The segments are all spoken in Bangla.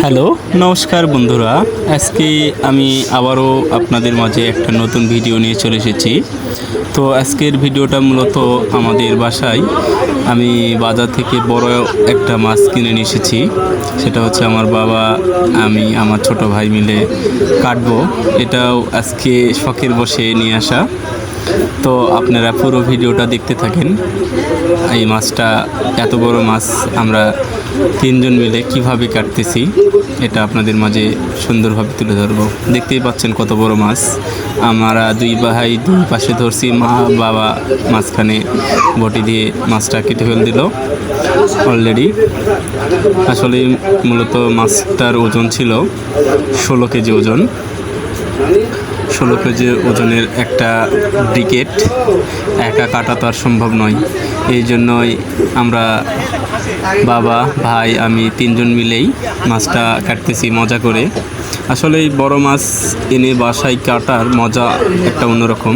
হ্যালো, নমস্কার বন্ধুরা। আজকে আমি আবারও আপনাদের মাঝে একটা নতুন ভিডিও নিয়ে চলে এসেছি। তো আজকের ভিডিওটা মূলত আমাদের বাসায় আমি বাজার থেকে বড় একটা মাছ কিনে নিয়ে এসেছি। সেটা হচ্ছে আমার বাবা, আমি, আমার ছোট ভাই মিলে কাটবো। এটাও আজকে শখের বসে নিয়ে আসা। তো আপনারা পুরো ভিডিওটা দেখতে থাকেন। এই মাছটা, এত বড় মাছ আমরা তিনজন মিলে কিভাবে কাটতেছি এটা আপনাদের মাঝে সুন্দরভাবে তুলে ধরবো। দেখতেই পাচ্ছেন কত বড় মাছ। আমরা দুই ভাই দুই পাশে ধরছি, মা বাবা মাঝখানে বটি দিয়ে মাছটা কেটে ফেল দিল অলরেডি। আসলে মূলত মাছটার ওজন ছিল 16 কেজি ওজন। 16 কেজি ওজনের একটা ব্রিকেট একা কাটা তো আর সম্ভব নয়। এই জন্যই আমরা বাবা, ভাই, আমি তিনজন মিলেই মাছটা কাটতেছি মজা করে। আসলে এই বড় মাছ এনে বাসায় কাটার মজা একটা অন্যরকম।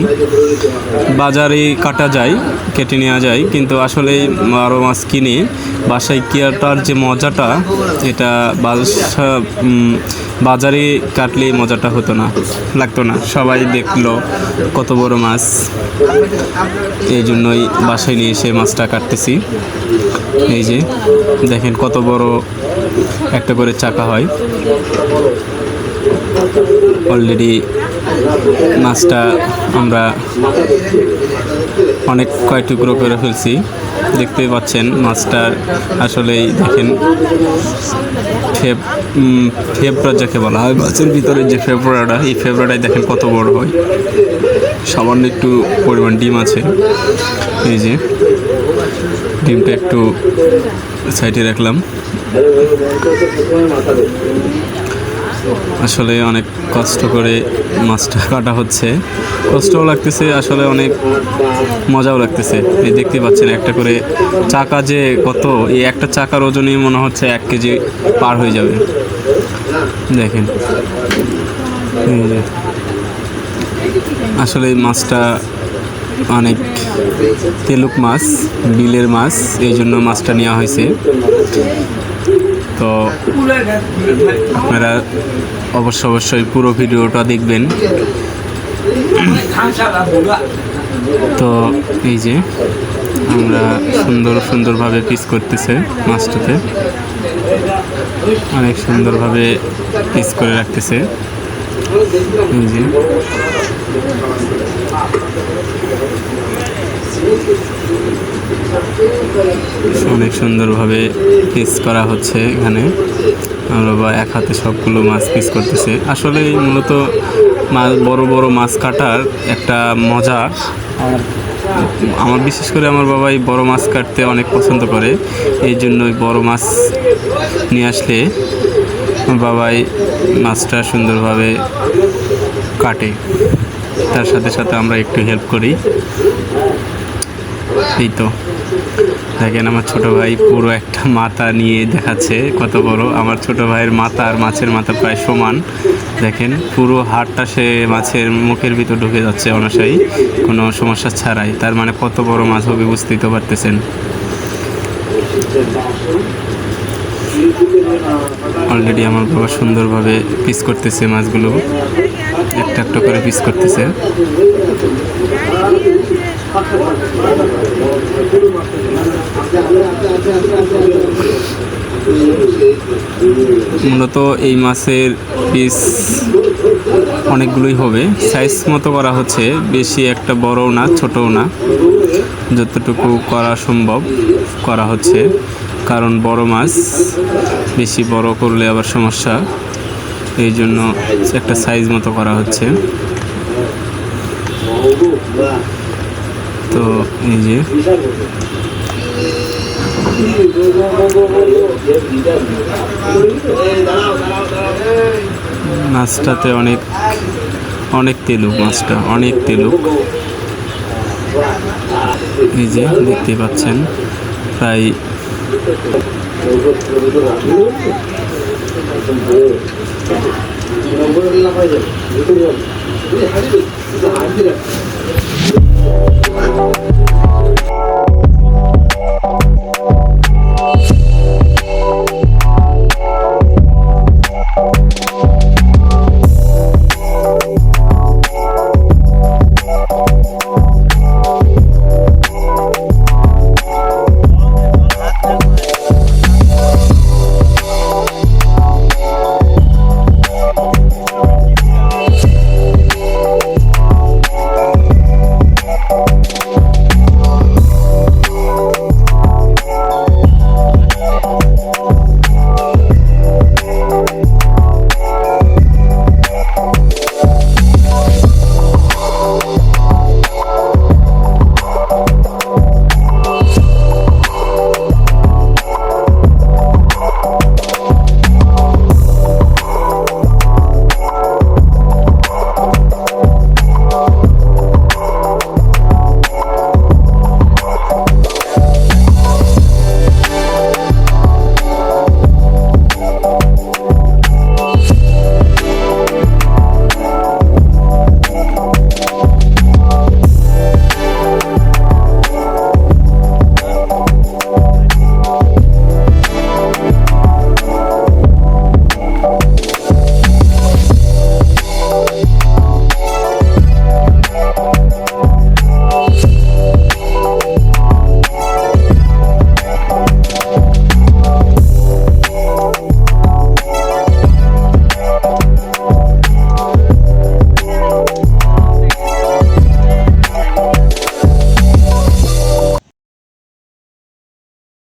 বাজারে কাটা যায়, কেটে নেওয়া যায়, কিন্তু আসলে বড় মাছ কিনে বাসায় কাটার যে মজাটা, এটা বাজারে কাটলে মজাটা হতো না, লাগতো না। সবাই দেখলো কত বড় মাছ, এই জন্যই বাসায় নিয়ে এসে মাছটা কাটতেছি। এই যে দেখেন কত বড় একটা করে চাকা হয়। অলরেডি মাছটা আমরা অনেক কয় টুকরো করে ফেলছি, দেখতেই পাচ্ছেন। মাছটার আসলেই দেখেন ফেবরা যাকে বলা হয়, মাছের ভিতরে যে ফেবরাটা, এই ফেবরাটাই দেখেন কত বড় হয়। সামান্য একটু পরিমাণ ডিম আছে। এই যে ডিমটা একটু সাইডে রাখলাম। আসলে অনেক কষ্ট করে মাছটা কাটা হচ্ছে, কষ্টও লাগতেছে, আসলে অনেক মজাও লাগতেছে। এই দেখতে পাচ্ছেন একটা করে চাকা যে কত, এই একটা চাকার ওজনই মনে হচ্ছে 1 কেজি পার হয়ে যাবে। দেখেন এই যে আসলে এই মাছটা অনেক তেলুক মাছ, বিলের মাছ, এই জন্য মাছটা নেওয়া হয়েছে। তো আপনারা অবশ্যই পুরো ভিডিওটা দেখবেন। তো এই যে আমরা সুন্দরভাবে পিস করতেছে মাছটাতে, অনেক সুন্দরভাবে পিস করে রাখতেছে। এই যে অনেক সুন্দরভাবে পিস করা হচ্ছে এখানে। আমরা বা এক হাতে সবগুলো মাছ পিস করতেছে। আসলে মূলত মাছ, বড় মাছ কাটার একটা মজা। আমার বিশেষ করে আমার বাবা এই বড় মাছ কাটতে অনেক পছন্দ করে। এই জন্যই বড় মাছ নিয়ে আসলে আমার বাবাই মাছটা সুন্দরভাবে কাটে, তার সাথে সাথে আমরা একটু হেল্প করি। এই তো দেখেন আমার ছোট ভাই পুরো একটা মাথা নিয়ে দেখাচ্ছে কত বড়। আমার ছোট ভাইয়ের মাথা আর মাছের মাথা প্রায় সমান। দেখেন পুরো হাড়টা সে মাছের মুখের ভিতর ঢুকে যাচ্ছে অনায়াসেই, কোনো সমস্যা ছাড়াই। তার মানে কত বড় মাছ হবে বুঝতেই তো পারতেছেন। অলরেডি আমার বাবা সুন্দরভাবে পিস করতেছে মাছগুলো, একটা করে পিস করতেছে। মূলত এই মাছের পিস অনেকগুলোই হবে, সাইজ মতো করা হচ্ছে, বেশি একটা বড়ও না ছোটও না, যতটুকু করা সম্ভব করা হচ্ছে। কারণ বড় মাছ বেশি বড় করলে আবার সমস্যা, এই জন্য একটা সাইজ মতো করা হচ্ছে। তো এই যে মাছটাতে অনেক তেলুক, মাছটা অনেক তেলুক। এই যে দেখতে পাচ্ছেন প্রায়